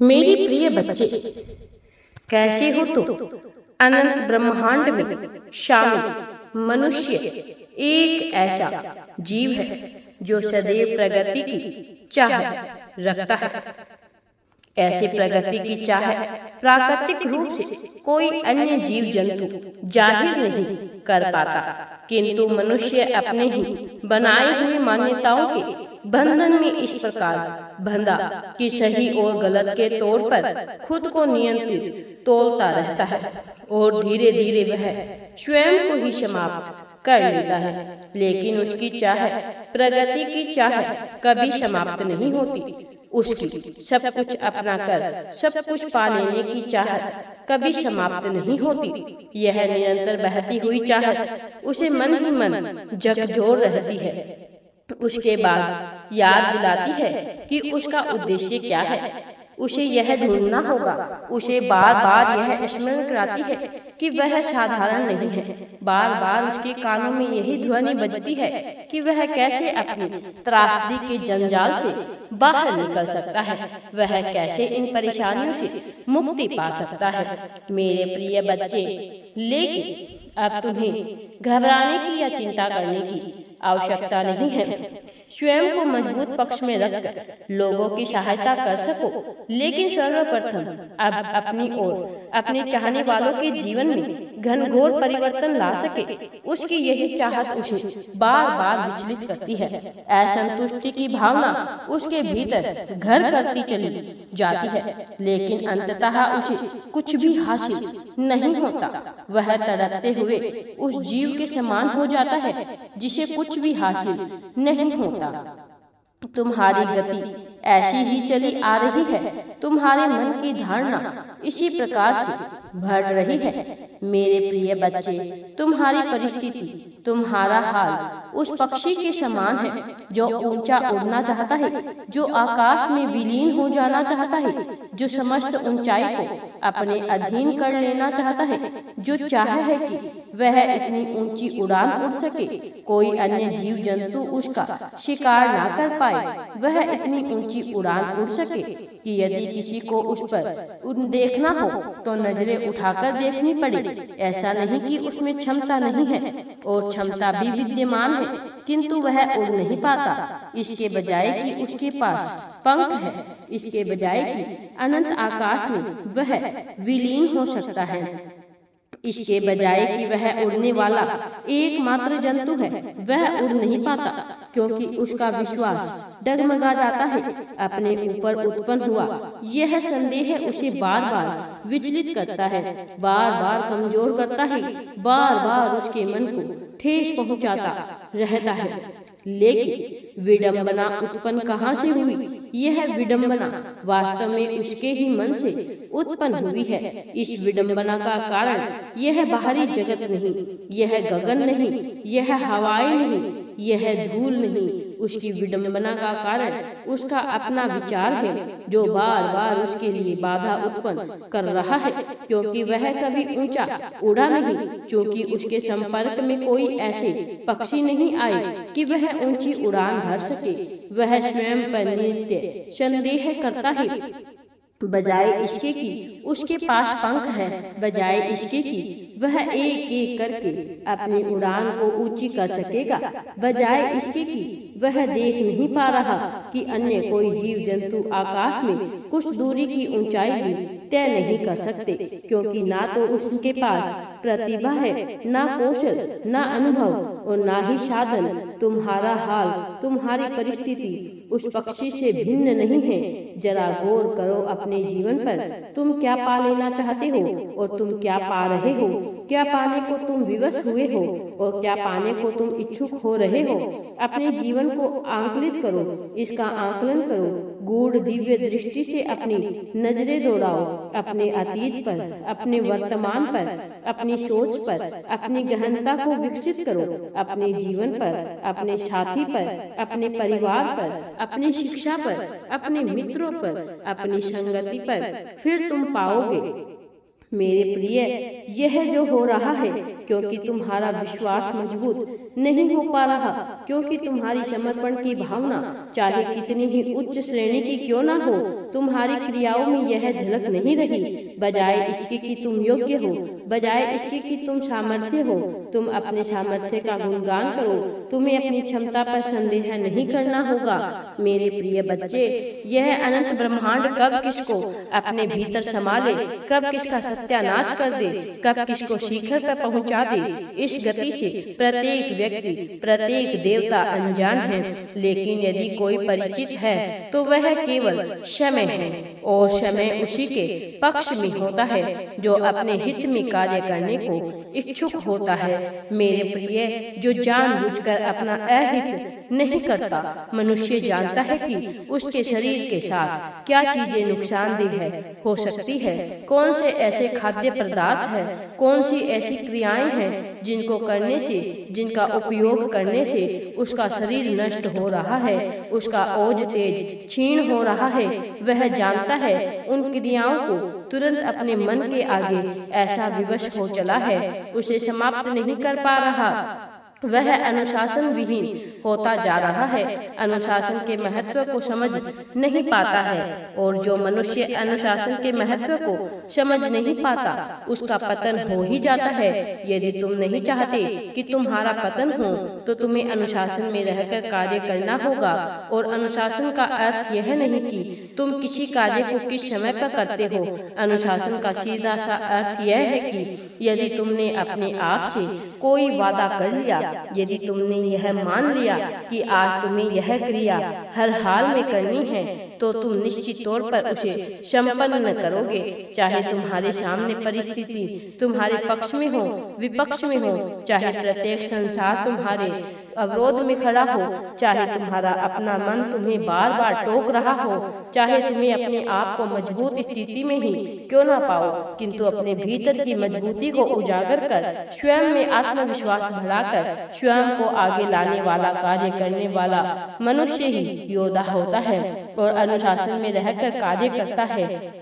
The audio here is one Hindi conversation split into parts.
मेरे प्रिय बच्चे, कैसे हो तुम? अनंत ब्रह्मांड में शामिल मनुष्य एक ऐसा जीव है जो सदैव प्रगति की चाह रखता है। ऐसे प्रगति की चाह प्राकृतिक रूप से कोई अन्य जीव जंतु जाहिर नहीं कर पाता, किंतु मनुष्य अपने ही बनाए हुए मान्यताओं के बंधन में इस प्रकार बंधा कि सही और गलत के तौर पर खुद को नियंत्रित तोलता रहता है और धीरे धीरे वह स्वयं को ही समाप्त कर लेता है। लेकिन उसकी चाह, प्रगति की चाह कभी समाप्त नहीं होती। उसकी सब कुछ अपना कर सब कुछ पा लेने की चाहत कभी समाप्त नहीं होती। यह निरंतर बहती हुई चाहत उसे मन ही मन झकझोर रहती है। उसके बाद याद दिलाती है कि उसका उद्देश्य क्या है। उसे यह ढूंढना होगा। उसे बार बार यह स्मरण कराती है कि वह साधारण नहीं है। बार बार उसके कानों में यही ध्वनि बजती है कि वह कैसे अपनी त्रासदी के जंजाल से बाहर निकल सकता है, वह कैसे इन परेशानियों से मुक्ति पा सकता है। मेरे प्रिय बच्चे, लेकिन अब तुम्हें घबराने की या चिंता करने की आवश्यकता नहीं है। स्वयं को मजबूत पक्ष में रखकर लोगों की सहायता कर सको, लेकिन सर्वप्रथम अब अपनी और अपने चाहने वालों के जीवन में घनघोर परिवर्तन ला सके, उसकी यही चाहत उसे बार बार विचलित करती है। असंतुष्टि की भावना उसके भीतर घर करती चली जाती है, लेकिन अंततः उसे कुछ भी हासिल नहीं होता। वह तड़पते हुए उस जीव के समान हो जाता है जिसे कुछ भी हासिल नहीं होता। तुम्हारी गति ऐसी ही चली आ रही है। तुम्हारे मन की धारणा इसी प्रकार से बढ़ रही है। मेरे प्रिय बच्चे, तुम्हारी परिस्थिति, तुम्हारा हाल उस पक्षी के समान है जो ऊंचा उड़ना चाहता है, जो आकाश में विलीन हो जाना चाहता है, जो समस्त ऊंचाई को अपने अधीन कर लेना चाहता है, जो चाह है कि वह इतनी ऊंची उड़ान उड़ सके कोई अन्य जीव जंतु उसका शिकार ना कर पाए, वह इतनी ऊंची उड़ान उड़ सके कि यदि किसी को उस पर देखना हो तो नजरें उठाकर देखनी पड़े। ऐसा नहीं कि उसमें क्षमता नहीं है, और क्षमता भी विद्यमान है, किंतु वह उड़ नहीं पाता। इसके बजाय कि उसके पास पंख है, इसके बजाय कि अनंत आकाश में वह विलीन हो सकता है, इसके बजाय कि वह उड़ने वाला एकमात्र जंतु है, वह उड़ नहीं पाता, क्योंकि उसका विश्वास डगमगा जाता है। अपने ऊपर उत्पन्न हुआ यह संदेह उसे बार बार विचलित करता है, बार बार कमजोर करता है, बार बार उसके मन को ठेस पहुंचाता रहता है। लेकिन विडंबना उत्पन्न कहाँ से हुई? यह विडंबना वास्तव में उसके ही मन से उत्पन्न हुई है। इस विडंबना का कारण यह बाहरी जगत नहीं, यह गगन नहीं, यह हवाएं नहीं, यह धूल नहीं। उसकी विडंबना का कारण उसका अपना विचार है, जो बार बार उसके लिए बाधा उत्पन्न कर रहा है, क्योंकि वह कभी ऊंचा उड़ा नहीं, क्योंकि उसके संपर्क में कोई ऐसे पक्षी नहीं आए कि वह ऊंची उड़ान भर सके। वह स्वयं पर नित्य संदेह करता है, बजाय इसके कि उसके पास पंख है, बजाय इसके कि वह एक एक करके अपनी उड़ान को ऊंची कर सकेगा, बजाय इसके कि वह देख नहीं पा रहा कि अन्य कोई जीव जंतु आकाश में कुछ दूरी की ऊंचाई भी तय नहीं कर सकते, क्योंकि ना तो उसके पास प्रतिभा है, ना कौशल, ना अनुभव और ना ही साधन। तुम्हारा हाल, तुम्हारी परिस्थिति उस पक्षी से भिन्न नहीं है। जरा गौर करो अपने जीवन पर। तुम क्या पा लेना चाहते हो और तुम क्या पा रहे हो? क्या पाने को तुम विवश हुए हो और क्या पाने को तुम इच्छुक हो रहे हो? अपने जीवन को आंकलित करो, इसका आकलन करो, गूढ़ दिव्य दृष्टि से अपनी नजरें दौड़ाओ, अपने अतीत पर, अपने वर्तमान पर, अपनी सोच पर, अपनी गहनता को विकसित करो, अपने जीवन पर, अपने साथी पर, अपने परिवार पर, अपनी शिक्षा पर, अपने मित्रों पर, अपनी संगति पर, फिर तुम पाओगे मेरे प्रिय, यह जो हो रहा है क्योंकि तुम्हारा विश्वास मजबूत नहीं हो पा रहा, क्योंकि तुम्हारी समर्पण की भावना चाहे कितनी ही उच्च श्रेणी की क्यों ना हो, तुम्हारी क्रियाओं में यह झलक नहीं रही। बजाय इसके कि तुम योग्य हो, बजाय इसके कि तुम सामर्थ्य हो, तुम अपने सामर्थ्य का गुणगान करो। तुम्हें अपनी क्षमता पर संदेह नहीं करना होगा। मेरे प्रिय बच्चे, यह अनंत ब्रह्मांड कब किसको अपने भीतर समा ले, कब किसका सत्यानाश कर दे, कब किसको शिखर पर पहुंचा दे, इस गति से प्रत्येक व्यक्ति, प्रत्येक देवता अनजान है। लेकिन यदि कोई परिचित है तो वह केवल समय है, और समय उसी के पक्ष में होता है जो अपने हित में कार्य करने को इच्छुक होता है। मेरे प्रिय, जो जानबूझकर अपना अहित नहीं करता, मनुष्य जानता है कि उसके शरीर के साथ क्या चीजें नुकसानदेह हो सकती है, कौन से ऐसे खाद्य पदार्थ है, कौन सी ऐसी क्रियाएं हैं जिनको करने से, जिनका उपयोग करने से उसका शरीर नष्ट हो रहा है, उसका ओज तेज क्षीण हो रहा है। वह जानता है उन क्रियाओं को तुरंत अपने मन के आगे ऐसा विवश हो चला है, उसे समाप्त नहीं कर पा रहा। वह अनुशासन विहीन होता जा रहा है, अनुशासन के महत्व को समझ नहीं पाता है। और जो मनुष्य अनुशासन के महत्व को समझ नहीं पाता, उसका पतन हो ही जाता है। यदि तुम नहीं चाहते कि तुम्हारा पतन हो तो तुम्हें अनुशासन में रहकर कार्य करना होगा। और अनुशासन का अर्थ यह नहीं कि तुम किसी कार्य को किस समय पर करते हो। अनुशासन का सीधा सा अर्थ यह है कि यदि तुमने अपने आप से कोई वादा कर लिया, यदि तुमने यह मान लिया कि आज तुम्हें यह क्रिया हर हाल में करनी है, तो तुम निश्चित तौर पर उसे संपन्न करोगे। चाहे तुम्हारे सामने परिस्थिति तुम्हारे पक्ष में हो, विपक्ष में हो, चाहे प्रत्येक संसार तुम्हारे अवरोध में खड़ा हो, चाहे तुम्हारा अपना मन तुम्हें बार बार टोक रहा हो, चाहे तुम्हें अपने आप को मजबूत स्थिति में ही क्यों ना पाओ, किंतु अपने भीतर की मजबूती को उजागर कर, स्वयं में आत्मविश्वास बढ़ाकर स्वयं को आगे लाने वाला, कार्य करने वाला मनुष्य ही योद्धा होता है और अनुशासन में रहकर कार्य करता है।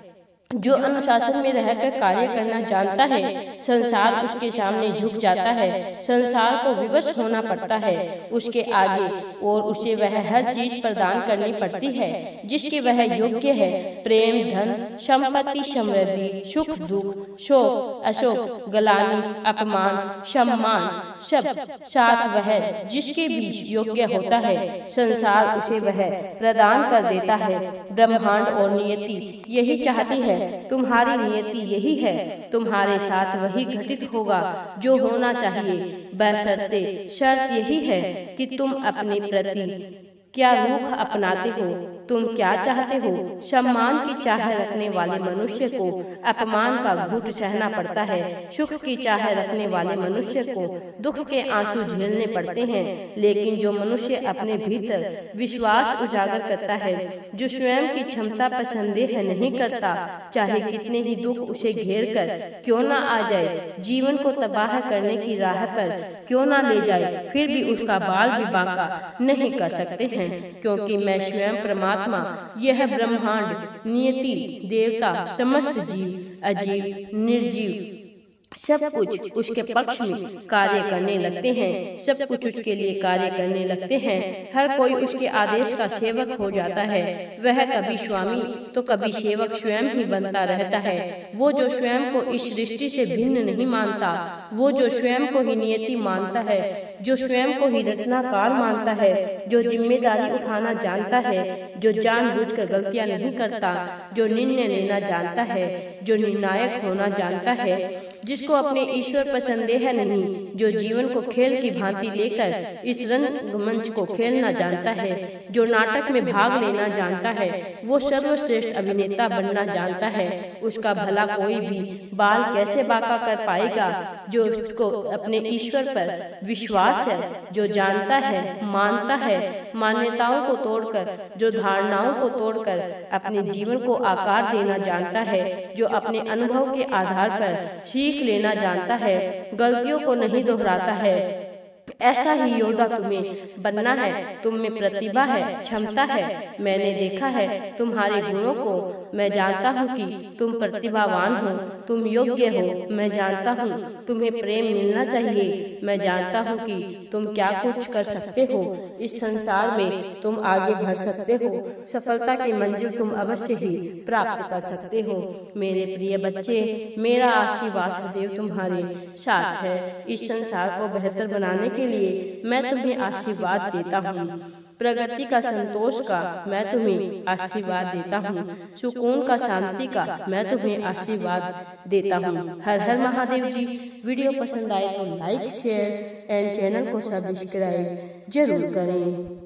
जो अनुशासन में रहकर कार्य करना जानता है, संसार उसके सामने झुक जाता है, संसार को विवश होना पड़ता है उसके आगे, और उसे वह हर चीज प्रदान करनी पड़ती है जिसके वह योग्य है। प्रेम, धन, संपत्ति, समृद्धि, सुख, दुख, शोक, अशोक, गलानी, अपमान, सम्मान, सब साथ वह जिसके भी योग्य होता है, संसार उसे वह प्रदान कर देता है। ब्रह्मांड और नियति यही चाहती है, तुम्हारी नियति यही है, तुम्हारे साथ वही घटित होगा जो होना चाहिए, बशर्ते शर्त यही है कि तुम अपने प्रति क्या रुख अपनाते हो, तुम क्या चाहते हो। सम्मान की चाह रखने वाले मनुष्य को अपमान का घूंट सहना पड़ता है, सुख की चाह रखने वाले मनुष्य को दुख के आंसू झेलने पड़ते हैं। लेकिन जो मनुष्य अपने भीतर विश्वास उजागर करता है, जो स्वयं की क्षमता पर संदेह नहीं करता, चाहे कितने ही दुख उसे घेर कर क्यों ना आ जाए, जीवन को तबाह करने की राह पर क्यों ना ले जाए, फिर भी उसका बाल भी बांका नहीं कर सकते हैं, क्योंकि मैं स्वयं परमात्मा, यह ब्रह्मांड, नियति, देवता, समस्त जीव, अजीव, निर्जीव, सब कुछ उसके पक्ष में कार्य करने लगते हैं, सब कुछ उसके लिए कार्य करने लगते हैं। हर कोई उसके आदेश का सेवक हो जाता है। वह कभी स्वामी तो कभी सेवक स्वयं ही बनता रहता है। वो जो स्वयं को इस सृष्टि से भिन्न नहीं मानता, वो जो स्वयं को ही नियति मानता है, जो स्वयं को ही रचनाकार मानता है, जो जिम्मेदारी उठाना जानता है, जो जानबूझकर गलतियां नहीं करता, जो निर्णय लेना जानता है, जो निर्णायक होना जानता है, जिसको अपने ईश्वर पर संदेह नहीं, जो जीवन को खेल की भांति लेकर इस रंगमंच को खेलना जानता है, जो नाटक में भाग लेना जानता है, वो सर्वश्रेष्ठ अभिनेता बनना जानता है। उसका भला कोई भी बाल कैसे बांका कर पाएगा। जो उसको अपने ईश्वर पर विश्वास है, जो जानता है, मानता है, मान्यताओं को तोड़कर, जो धारणाओं को तोड़कर अपने जीवन को आकार देना जानता है, जो अपने अनुभव के आधार पर सीख लेना जानता है, गलतियों को नहीं दोहराता है, ऐसा ही योद्धा तुम्हें बनना है। तुम में प्रतिभा है, क्षमता है। मैंने देखा है तुम्हारे गुणों को मैं जानता हूँ कि तुम प्रतिभावान हो, तुम योग्य हो। मैं जानता हूँ तुम्हें प्रेम मिलना चाहिए। मैं जानता हूँ कि तुम क्या कुछ कर सकते हो। इस संसार में तुम आगे बढ़ सकते हो। सफलता की मंजिल तुम अवश्य ही प्राप्त कर सकते हो। मेरे प्रिय बच्चे, मेरा आशीर्वाद सदैव तुम्हारे साथ है। इस संसार को बेहतर बनाने के लिए मैं तुम्हें आशीर्वाद देता हूँ। प्रगति का, संतोष का मैं तुम्हें आशीर्वाद देता हूँ। सुकून का, शांति का मैं तुम्हें आशीर्वाद देता हूँ। हर हर महादेव जी। वीडियो पसंद आए तो लाइक, शेयर एंड चैनल को सब्सक्राइब जरूर करें।